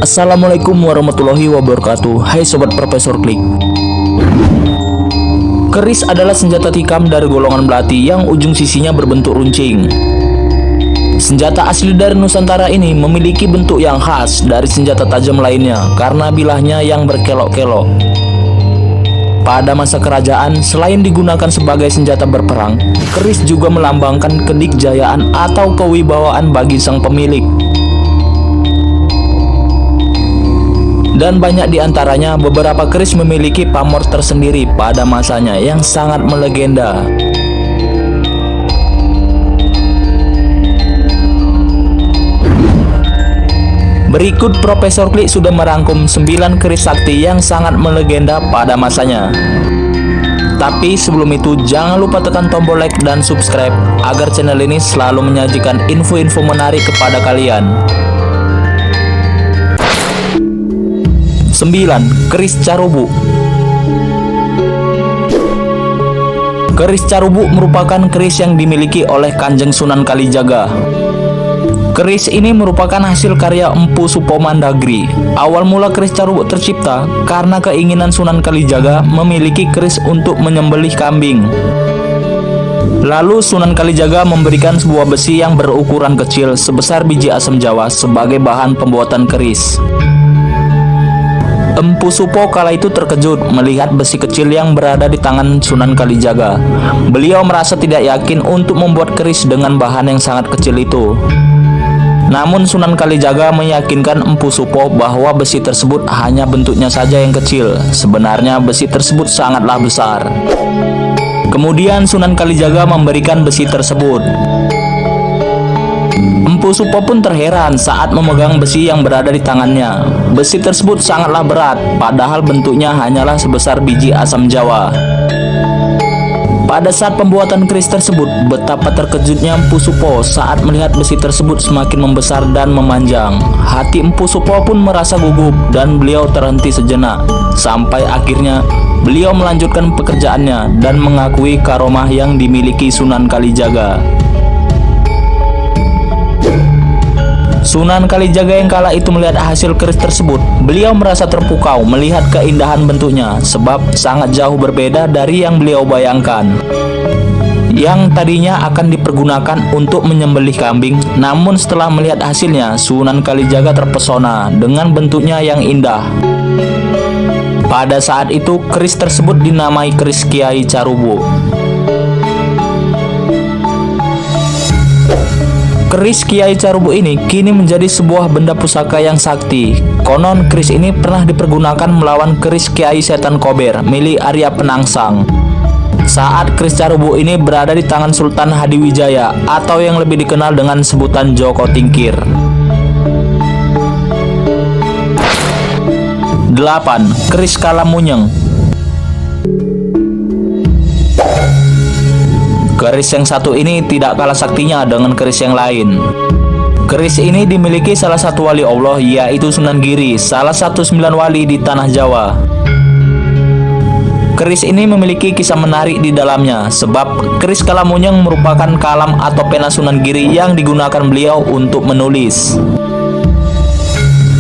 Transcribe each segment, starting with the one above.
Assalamualaikum warahmatullahi wabarakatuh. Hai Sobat Profesor Klik. Keris adalah senjata tikam dari golongan belati yang ujung sisinya berbentuk runcing. Senjata asli dari Nusantara ini memiliki bentuk yang khas dari senjata tajam lainnya karena bilahnya yang berkelok-kelok. Pada masa kerajaan, selain digunakan sebagai senjata berperang, keris juga melambangkan kedikjayaan atau kewibawaan bagi sang pemilik. Dan banyak di antaranya, beberapa keris memiliki pamor tersendiri pada masanya yang sangat melegenda. Berikut Profesor Klik sudah merangkum 9 keris sakti yang sangat melegenda pada masanya. Tapi sebelum itu, jangan lupa tekan tombol like dan subscribe agar channel ini selalu menyajikan info-info menarik kepada kalian. 9. Keris Carubuk. Keris Carubuk merupakan keris yang dimiliki oleh Kanjeng Sunan Kalijaga. Keris ini merupakan hasil karya Empu Supomandagri. Awal mula keris Carubuk tercipta karena keinginan Sunan Kalijaga memiliki keris untuk menyembelih kambing. Lalu Sunan Kalijaga memberikan sebuah besi yang berukuran kecil sebesar biji asam jawa sebagai bahan pembuatan keris. Empu Supo kala itu terkejut melihat besi kecil yang berada di tangan Sunan Kalijaga. Beliau merasa tidak yakin untuk membuat keris dengan bahan yang sangat kecil itu. Namun Sunan Kalijaga meyakinkan Empu Supo bahwa besi tersebut hanya bentuknya saja yang kecil. Sebenarnya besi tersebut sangatlah besar. Kemudian Sunan Kalijaga memberikan besi tersebut. Empu Supo pun terheran saat memegang besi yang berada di tangannya. Besi tersebut sangatlah berat, padahal bentuknya hanyalah sebesar biji asam jawa. Pada saat pembuatan keris tersebut, betapa terkejutnya Empu Supo saat melihat besi tersebut semakin membesar dan memanjang. Hati Empu Supo pun merasa gugup dan beliau terhenti sejenak. Sampai akhirnya beliau melanjutkan pekerjaannya dan mengakui karomah yang dimiliki Sunan Kalijaga. Sunan Kalijaga yang kala itu melihat hasil keris tersebut, beliau merasa terpukau melihat keindahan bentuknya sebab sangat jauh berbeda dari yang beliau bayangkan. Yang tadinya akan dipergunakan untuk menyembelih kambing, namun setelah melihat hasilnya, Sunan Kalijaga terpesona dengan bentuknya yang indah. Pada saat itu, keris tersebut dinamai keris Kiai Carubuk. Keris Kiai Carubuk ini kini menjadi sebuah benda pusaka yang sakti. Konon keris ini pernah dipergunakan melawan keris Kiai Setan Kober milik Arya Penangsang. Saat keris Carubuk ini berada di tangan Sultan Hadiwijaya atau yang lebih dikenal dengan sebutan Joko Tingkir. 8. Keris Kalamunyeng. Keris yang satu ini tidak kalah saktinya dengan keris yang lain. Keris ini dimiliki salah satu wali Allah, yaitu Sunan Giri, salah satu 9 wali di tanah Jawa. Keris ini memiliki kisah menarik di dalamnya, sebab keris Kalamunyeng merupakan kalam atau pena Sunan Giri yang digunakan beliau untuk menulis.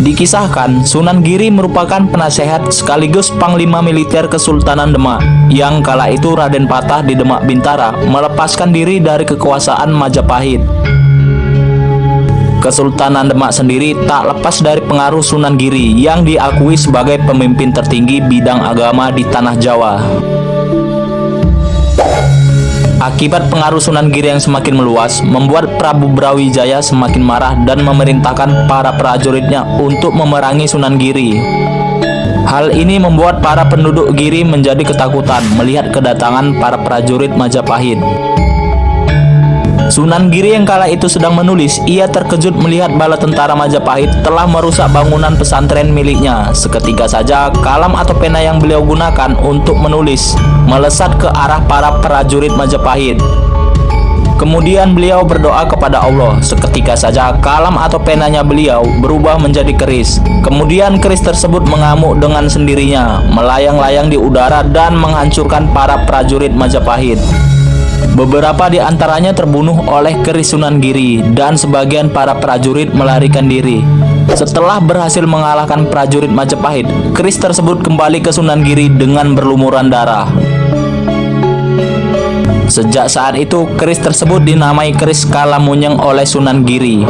Dikisahkan, Sunan Giri merupakan penasehat sekaligus panglima militer Kesultanan Demak, yang kala itu Raden Patah di Demak Bintara melepaskan diri dari kekuasaan Majapahit. Kesultanan Demak sendiri tak lepas dari pengaruh Sunan Giri yang diakui sebagai pemimpin tertinggi bidang agama di tanah Jawa. Akibat pengaruh Sunan Giri yang semakin meluas, membuat Prabu Brawijaya semakin marah dan memerintahkan para prajuritnya untuk memerangi Sunan Giri. Hal ini membuat para penduduk Giri menjadi ketakutan melihat kedatangan para prajurit Majapahit. Sunan Giri yang kala itu sedang menulis, ia terkejut melihat bala tentara Majapahit telah merusak bangunan pesantren miliknya. Seketika saja kalam atau pena yang beliau gunakan untuk menulis melesat ke arah para prajurit Majapahit. Kemudian beliau berdoa kepada Allah. Seketika saja kalam atau penanya beliau berubah menjadi keris. Kemudian keris tersebut mengamuk dengan sendirinya, melayang-layang di udara dan menghancurkan para prajurit Majapahit. Beberapa di antaranya terbunuh oleh keris Sunan Giri dan sebagian para prajurit melarikan diri. Setelah berhasil mengalahkan prajurit Majapahit, keris tersebut kembali ke Sunan Giri dengan berlumuran darah. Sejak saat itu, keris tersebut dinamai keris Kalamunyeng oleh Sunan Giri.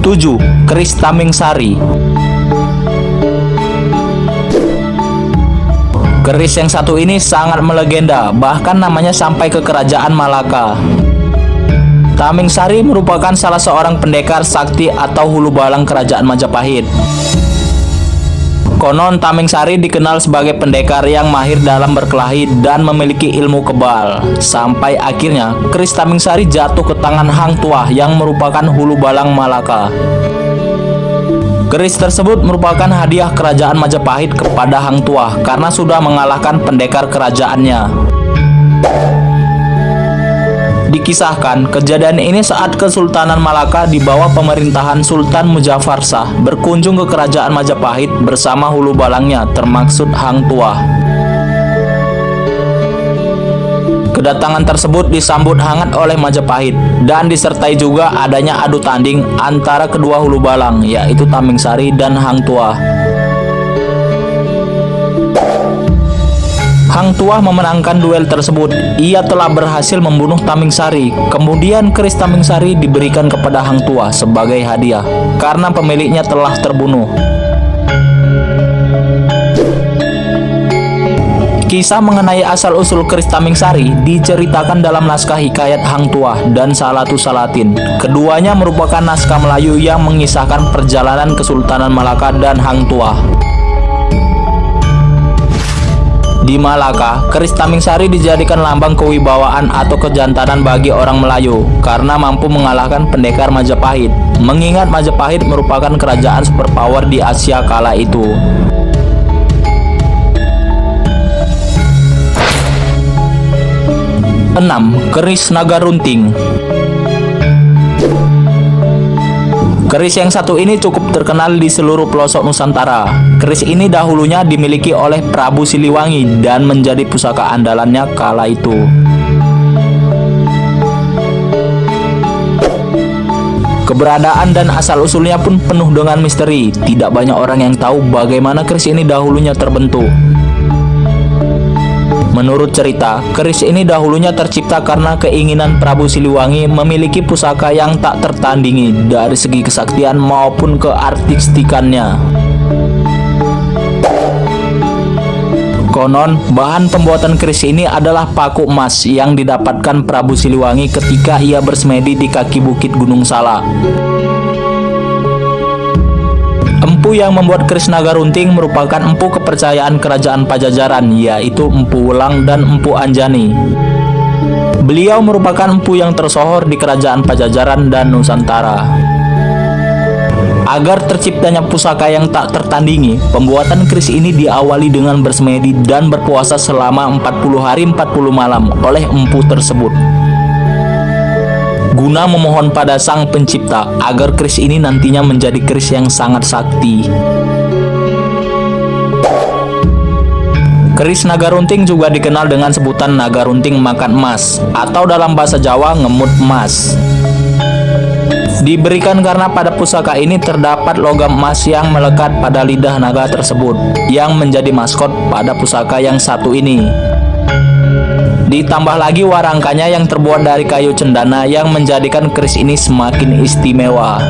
Tujuh, keris Tamingsari. Keris yang satu ini sangat melegenda, bahkan namanya sampai ke kerajaan Malaka. Tamingsari merupakan salah seorang pendekar sakti atau hulu balang kerajaan Majapahit. Konon Tamingsari dikenal sebagai pendekar yang mahir dalam berkelahi dan memiliki ilmu kebal. Sampai akhirnya keris Tamingsari jatuh ke tangan Hang Tuah yang merupakan hulu balang Malaka. Keris tersebut merupakan hadiah kerajaan Majapahit kepada Hang Tuah karena sudah mengalahkan pendekar kerajaannya. Dikisahkan, kejadian ini saat Kesultanan Malaka di bawah pemerintahan Sultan Muzaffar Shah berkunjung ke kerajaan Majapahit bersama hulu balangnya, termaksud Hang Tuah. Kedatangan tersebut disambut hangat oleh Majapahit dan disertai juga adanya adu tanding antara kedua hulu balang, yaitu Tamingsari dan Hang Tuah. Hang Tuah memenangkan duel tersebut. Ia telah berhasil membunuh Tamingsari. Kemudian keris Tamingsari diberikan kepada Hang Tuah sebagai hadiah karena pemiliknya telah terbunuh. Kisah mengenai asal-usul keris Tamingsari diceritakan dalam naskah hikayat Hang Tuah dan Salatu Salatin. Keduanya merupakan naskah Melayu yang mengisahkan perjalanan Kesultanan Malaka dan Hang Tuah. Di Malaka, keris Tamingsari dijadikan lambang kewibawaan atau kejantanan bagi orang Melayu karena mampu mengalahkan pendekar Majapahit, mengingat Majapahit merupakan kerajaan superpower di Asia kala itu. Enam, keris Naga Runting. Keris yang satu ini cukup terkenal di seluruh pelosok Nusantara. Keris ini dahulunya dimiliki oleh Prabu Siliwangi dan menjadi pusaka andalannya kala itu. Keberadaan dan asal-usulnya pun penuh dengan misteri. Tidak banyak orang yang tahu bagaimana keris ini dahulunya terbentuk. Menurut cerita, keris ini dahulunya tercipta karena keinginan Prabu Siliwangi memiliki pusaka yang tak tertandingi dari segi kesaktian maupun keartistikannya. Konon, bahan pembuatan keris ini adalah paku emas yang didapatkan Prabu Siliwangi ketika ia bersemedi di kaki bukit Gunung Salak. Empu yang membuat keris Naga Runting merupakan empu kepercayaan kerajaan Pajajaran, yaitu Empu Wulang dan Empu Anjani. Beliau merupakan empu yang tersohor di kerajaan Pajajaran dan Nusantara. Agar terciptanya pusaka yang tak tertandingi, pembuatan keris ini diawali dengan bersemedi dan berpuasa selama 40 hari 40 malam oleh empu tersebut, guna memohon pada Sang Pencipta agar keris ini nantinya menjadi keris yang sangat sakti. Keris Naga Runting juga dikenal dengan sebutan Naga Runting Makan Emas, atau dalam bahasa Jawa ngemut emas. Diberikan karena pada pusaka ini terdapat logam emas yang melekat pada lidah naga tersebut, yang menjadi maskot pada pusaka yang satu ini. Ditambah lagi warangkanya yang terbuat dari kayu cendana yang menjadikan keris ini semakin istimewa.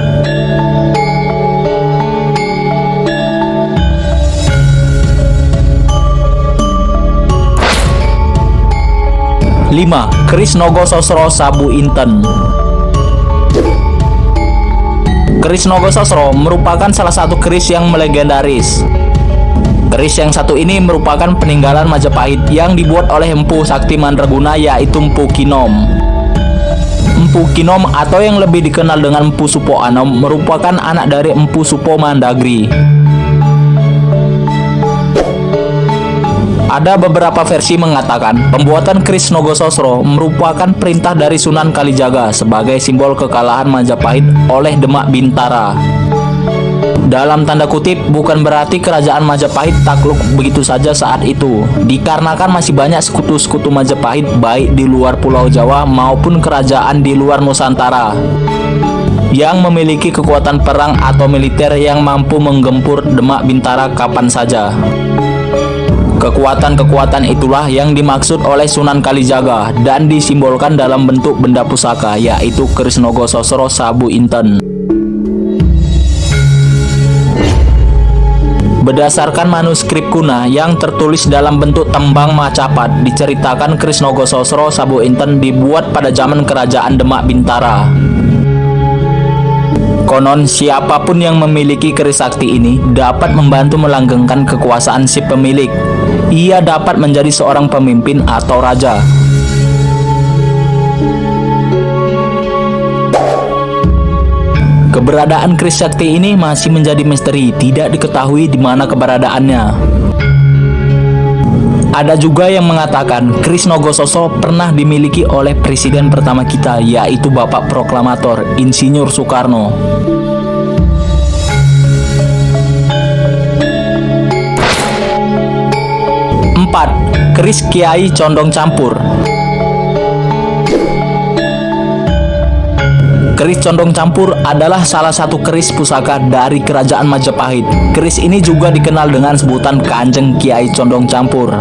Lima, keris Nogososro Sabu Inten. Keris Nogososro merupakan salah satu keris yang melegendaris. Keris yang satu ini merupakan peninggalan Majapahit yang dibuat oleh Empu Sakti Mandraguna, yaitu Empu Kinom. Empu Kinom atau yang lebih dikenal dengan Empu Supo Anom merupakan anak dari Empu Supo Mandagri. Ada beberapa versi mengatakan pembuatan keris Nogososro merupakan perintah dari Sunan Kalijaga sebagai simbol kekalahan Majapahit oleh Demak Bintara. Dalam tanda kutip, bukan berarti kerajaan Majapahit takluk begitu saja saat itu, dikarenakan masih banyak sekutu-sekutu Majapahit baik di luar Pulau Jawa maupun kerajaan di luar Nusantara yang memiliki kekuatan perang atau militer yang mampu menggempur Demak Bintara kapan saja. Kekuatan-kekuatan itulah yang dimaksud oleh Sunan Kalijaga dan disimbolkan dalam bentuk benda pusaka, yaitu keris Nogososro Sabu Inten. Berdasarkan manuskrip kuna yang tertulis dalam bentuk tembang macapat, diceritakan keris Nogososro Sabu Inten dibuat pada zaman kerajaan Demak Bintara. Konon, siapapun yang memiliki keris sakti ini dapat membantu melanggengkan kekuasaan si pemilik. Ia dapat menjadi seorang pemimpin atau raja. Keberadaan keris sakti ini masih menjadi misteri, tidak diketahui di mana keberadaannya. Ada juga yang mengatakan keris Nogososro pernah dimiliki oleh presiden pertama kita, yaitu Bapak Proklamator Insinyur Soekarno. Empat, keris Kiai Condong Campur. Keris Condong Campur adalah salah satu keris pusaka dari kerajaan Majapahit. Keris ini juga dikenal dengan sebutan Kanjeng Kiai Condong Campur.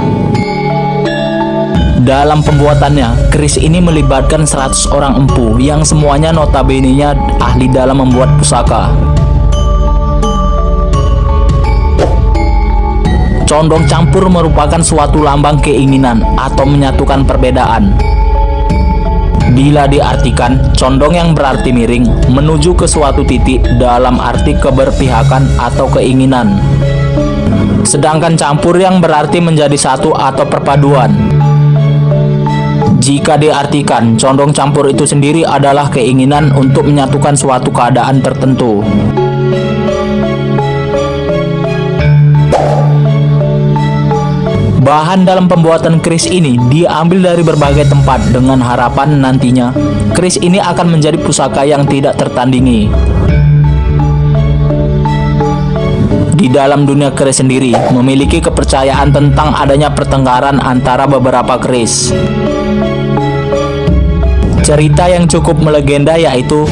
Dalam pembuatannya, keris ini melibatkan 100 orang empu yang semuanya notabene-nya ahli dalam membuat pusaka. Condong campur merupakan suatu lambang keinginan atau menyatukan perbedaan. Bila diartikan, condong yang berarti miring menuju ke suatu titik dalam arti keberpihakan atau keinginan. Sedangkan campur yang berarti menjadi satu atau perpaduan. Jika diartikan, condong campur itu sendiri adalah keinginan untuk menyatukan suatu keadaan tertentu. Bahan dalam pembuatan keris ini diambil dari berbagai tempat dengan harapan nantinya keris ini akan menjadi pusaka yang tidak tertandingi. Di dalam dunia keris sendiri memiliki kepercayaan tentang adanya pertengkaran antara beberapa keris. Cerita yang cukup melegenda yaitu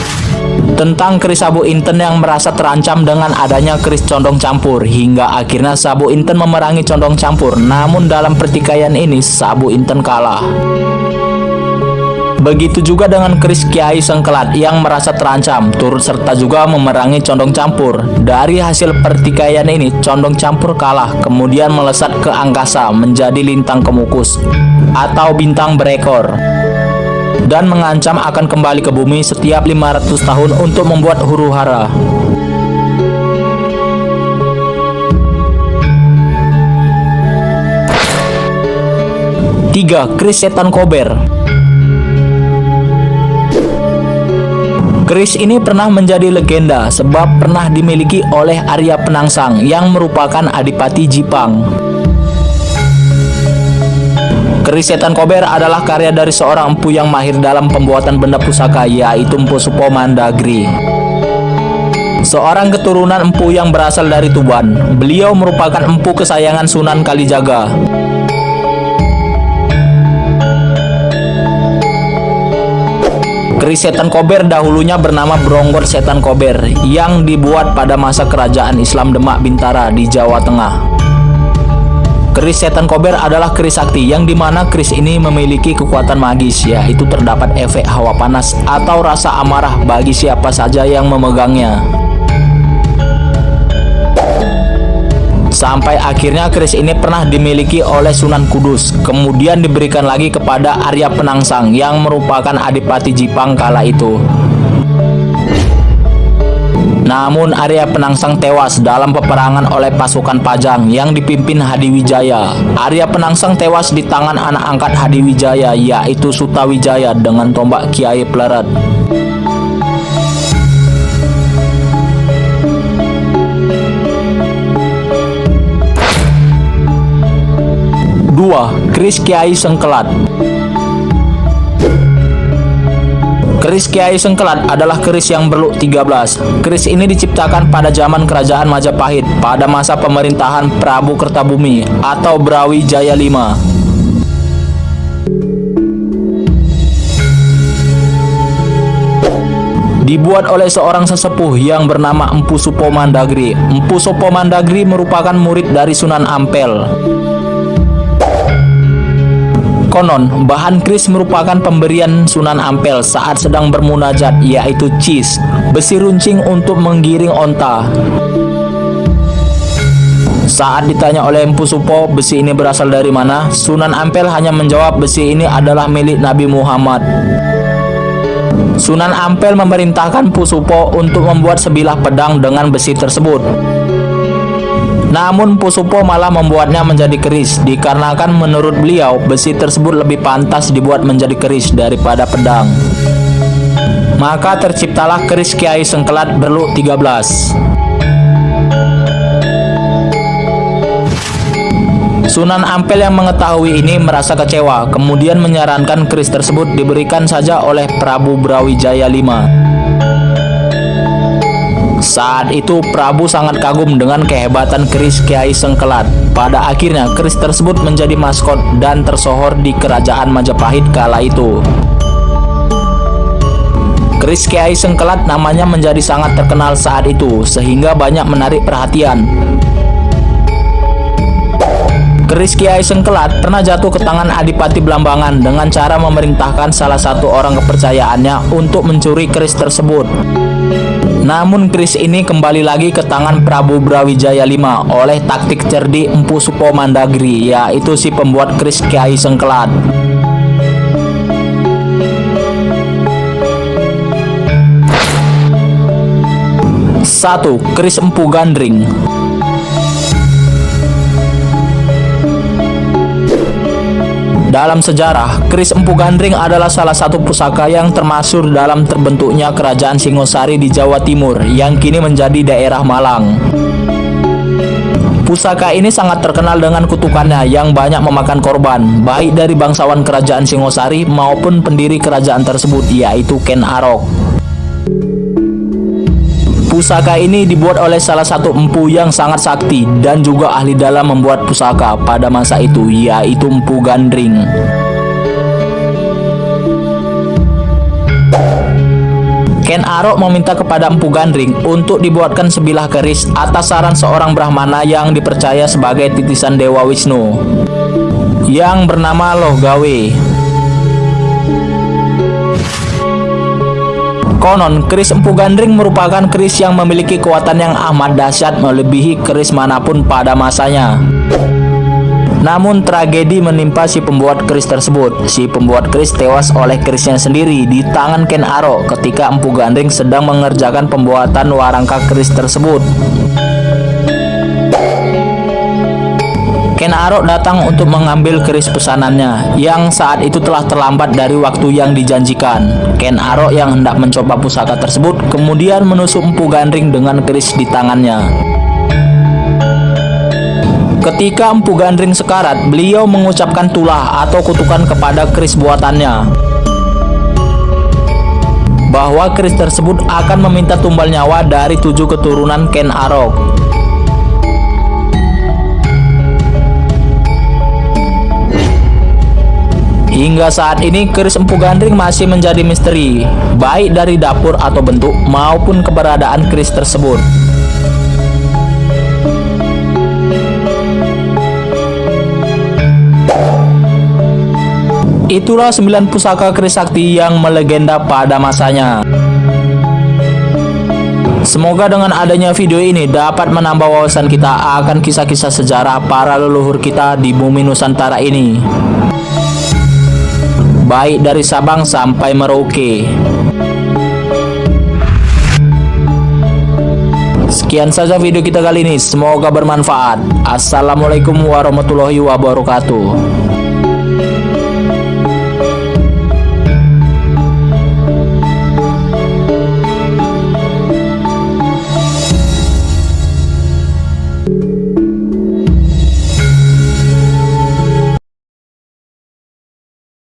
tentang keris Sabu Inten yang merasa terancam dengan adanya keris Condong Campur, hingga akhirnya Sabu Inten memerangi Condong Campur. Namun dalam pertikaian ini Sabu Inten kalah. Begitu juga dengan keris Kiai Sengkelat yang merasa terancam, turut serta juga memerangi Condong Campur. Dari hasil pertikaian ini Condong Campur kalah, kemudian melesat ke angkasa menjadi lintang kemukus atau bintang berekor, dan mengancam akan kembali ke bumi setiap 500 tahun untuk membuat huru-hara. Tiga, keris Setan Kober. Keris ini pernah menjadi legenda sebab pernah dimiliki oleh Arya Penangsang yang merupakan Adipati Jipang. Keris Setan Kober adalah karya dari seorang empu yang mahir dalam pembuatan benda pusaka, yaitu Empu Supo Mandagri. Seorang keturunan empu yang berasal dari Tuban, beliau merupakan empu kesayangan Sunan Kalijaga. Keris Setan Kober dahulunya bernama Bronggot Setan Kober yang dibuat pada masa kerajaan Islam Demak Bintara di Jawa Tengah. Keris Setan Kober adalah keris sakti yang dimana keris ini memiliki kekuatan magis, yaitu terdapat efek hawa panas atau rasa amarah bagi siapa saja yang memegangnya. Sampai akhirnya keris ini pernah dimiliki oleh Sunan Kudus, kemudian diberikan lagi kepada Arya Penangsang yang merupakan Adipati Jipang kala itu. Namun Arya Penangsang tewas dalam peperangan oleh pasukan Pajang yang dipimpin Hadiwijaya. Arya Penangsang tewas di tangan anak angkat Hadiwijaya, yaitu Sutawijaya dengan tombak Kiai Pleret. Dua, keris Kiai Sengkelat. Keris Kiai Sengkelat adalah keris yang berluk 13. Keris ini diciptakan pada zaman kerajaan Majapahit pada masa pemerintahan Prabu Kertabumi atau Brawijaya V. Dibuat oleh seorang sesepuh yang bernama Empu Supo Mandagri. Empu Supo Mandagri merupakan murid dari Sunan Ampel. Konon, bahan keris merupakan pemberian Sunan Ampel saat sedang bermunajat, yaitu cis, besi runcing untuk menggiring onta. Saat ditanya oleh Empu Supo besi ini berasal dari mana, Sunan Ampel hanya menjawab besi ini adalah milik Nabi Muhammad. Sunan Ampel memerintahkan Empu Supo untuk membuat sebilah pedang dengan besi tersebut. Namun Empu Supo malah membuatnya menjadi keris, dikarenakan menurut beliau besi tersebut lebih pantas dibuat menjadi keris daripada pedang. Maka terciptalah keris Kiai Sengkelat berluk 13. Sunan Ampel yang mengetahui ini merasa kecewa, kemudian menyarankan keris tersebut diberikan saja oleh Prabu Brawijaya V. Saat itu Prabu sangat kagum dengan kehebatan keris Kiai Sengkelat. Pada akhirnya keris tersebut menjadi maskot dan tersohor di kerajaan Majapahit kala itu. Keris Kiai Sengkelat namanya menjadi sangat terkenal saat itu sehingga banyak menarik perhatian. Keris Kiai Sengkelat pernah jatuh ke tangan Adipati Blambangan dengan cara memerintahkan salah satu orang kepercayaannya untuk mencuri keris tersebut. Namun keris ini kembali lagi ke tangan Prabu Brawijaya V oleh taktik cerdik Empu Supo Mandagri, yaitu si pembuat keris Kiai Sengkelat. Satu, keris Empu Gandring. Dalam sejarah, keris Empu Gandring adalah salah satu pusaka yang termasyhur dalam terbentuknya kerajaan Singosari di Jawa Timur yang kini menjadi daerah Malang. Pusaka ini sangat terkenal dengan kutukannya yang banyak memakan korban, baik dari bangsawan kerajaan Singosari maupun pendiri kerajaan tersebut, yaitu Ken Arok. Pusaka ini dibuat oleh salah satu empu yang sangat sakti dan juga ahli dalam membuat pusaka pada masa itu, yaitu Empu Gandring. Ken Arok meminta kepada Empu Gandring untuk dibuatkan sebilah keris atas saran seorang Brahmana yang dipercaya sebagai titisan Dewa Wisnu, yang bernama Lohgawe. Konon, keris Empu Gandring merupakan keris yang memiliki kekuatan yang amat dahsyat melebihi keris manapun pada masanya. Namun tragedi menimpa si pembuat keris tersebut. Si pembuat keris tewas oleh kerisnya sendiri di tangan Ken Arok ketika Empu Gandring sedang mengerjakan pembuatan warangka keris tersebut. Ken Arok datang untuk mengambil keris pesanannya yang saat itu telah terlambat dari waktu yang dijanjikan. Ken Arok yang hendak mencoba pusaka tersebut kemudian menusuk Empu Gandring dengan keris di tangannya. Ketika Empu Gandring sekarat, beliau mengucapkan tulah atau kutukan kepada keris buatannya, bahwa keris tersebut akan meminta tumbal nyawa dari 7 keturunan Ken Arok. Hingga saat ini keris Empu Gandring masih menjadi misteri, baik dari dapur atau bentuk maupun keberadaan keris tersebut. Itulah 9 pusaka keris sakti yang melegenda pada masanya. Semoga dengan adanya video ini dapat menambah wawasan kita akan kisah-kisah sejarah para leluhur kita di bumi Nusantara ini, baik dari Sabang sampai Merauke. Sekian saja video kita kali ini, semoga bermanfaat. Assalamualaikum warahmatullahi wabarakatuh.